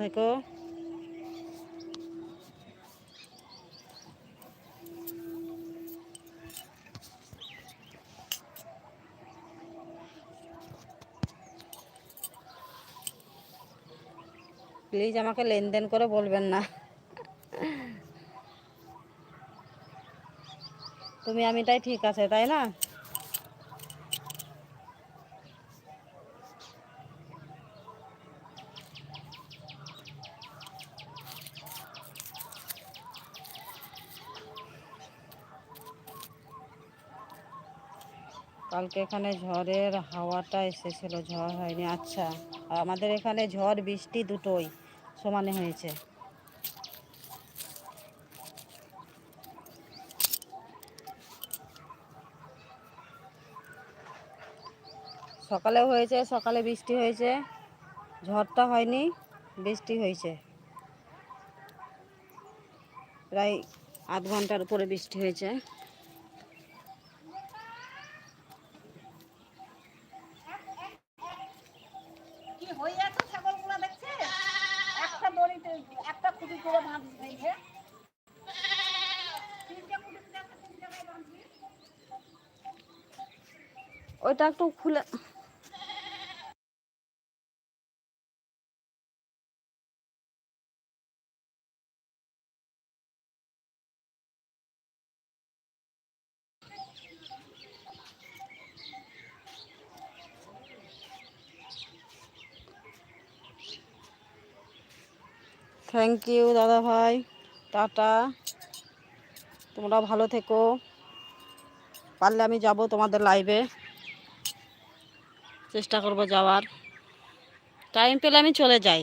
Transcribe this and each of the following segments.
থেকো। প্লিজ আমাকে লেনদেন করে বলবেন না। তুমি আমিটাই ঠিক আছে, তাই না? কালকে এখানে ঝড়ের হাওয়াটা এসেছিল, ঝড় হয়নি। আচ্ছা, আমাদের এখানে ঝড় বৃষ্টি দুটোই সমানে হয়েছে। সকালেও হয়েছে, সকালে বৃষ্টি হয়েছে, ঝড়টা হয়নি, বৃষ্টি হয়েছে। প্রায় আধ ঘন্টার উপরে বৃষ্টি হয়েছে। ওইটা একটু খুলে থ্যাংক ইউ দাদা ভাই, টাটা। তোমরা ভালো থেকো। পারলে আমি যাব তোমাদের লাইভে, চেষ্টা করব যাওয়ার। টাইম পেলে আমি চলে যাই।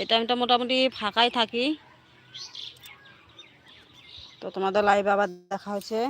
এই টাইমটা মোটামুটি ফাঁকাই থাকি। তো তোমাদের লাইভে আবার দেখা হচ্ছে।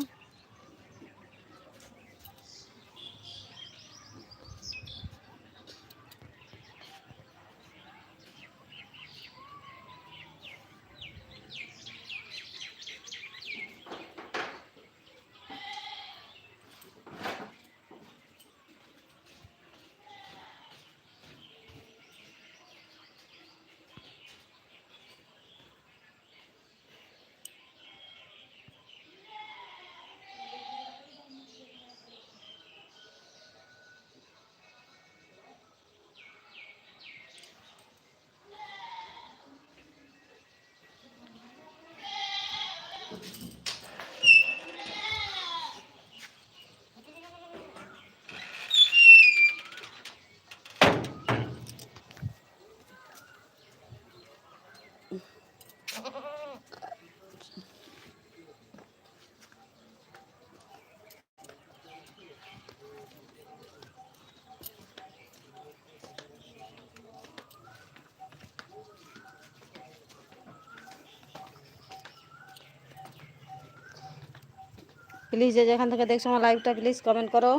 প্লিজ যে যেখান থেকে দেখছো আমার লাইভটা, প্লিজ কমেন্ট করো।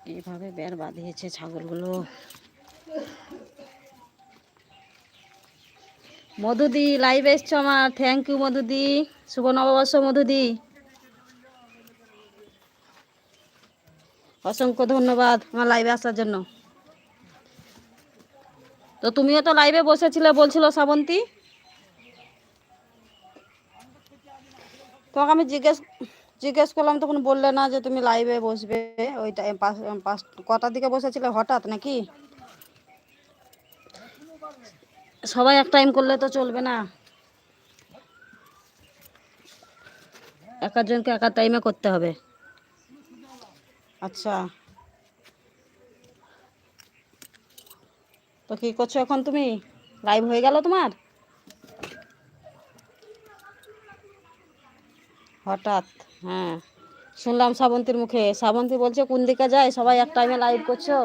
কিভাবে বের বাঁধিয়েছে ছাগলগুলো। মধুদি লাইভ এসছো আমার, থ্যাংক ইউ মধুদি। শুভ নববর্ষ মধুদি, অসংখ্য ধন্যবাদ আমার লাইভে আসার জন্য। তো তুমিও তো লাইভে বসেছিলে বলছিল শ্রাবন্তী। তোমাকে আমি জিজ্ঞেস করলাম, তখন বললে না যে তুমি লাইভে বসবে। ওই টাইম কটার দিকে বসেছিলে হঠাৎ নাকি? সবাই এক টাইম করলে তো চলবে না, এক একজনকে এক এক টাইমে করতে হবে। আচ্ছা, তো কি করছো এখন তুমি? লাইভ হয়ে গেল তোমার হঠাৎ? হ্যাঁ, শুনলাম শ্রাবন্তীর মুখে। শ্রাবন্তী বলছে কোন দিকে যায়, সবাই এক টাইমে লাইভ করছো।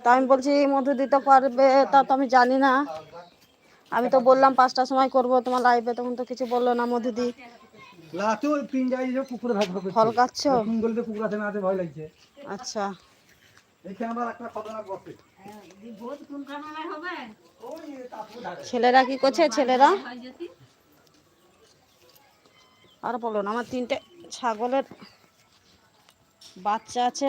তা আমি বলছি মধু দিতে পারবে, তা তো আমি জানি না। আমি তো বললাম 5টার সময় করব তোমার লাইভে, তখন তো কিছু বললো না মধুদি। ফল কাটছ? আচ্ছা, ছেলেরা কি করছে? ছেলেরা আর বলো না, আমার 3টে ছাগলের বাচ্চা আছে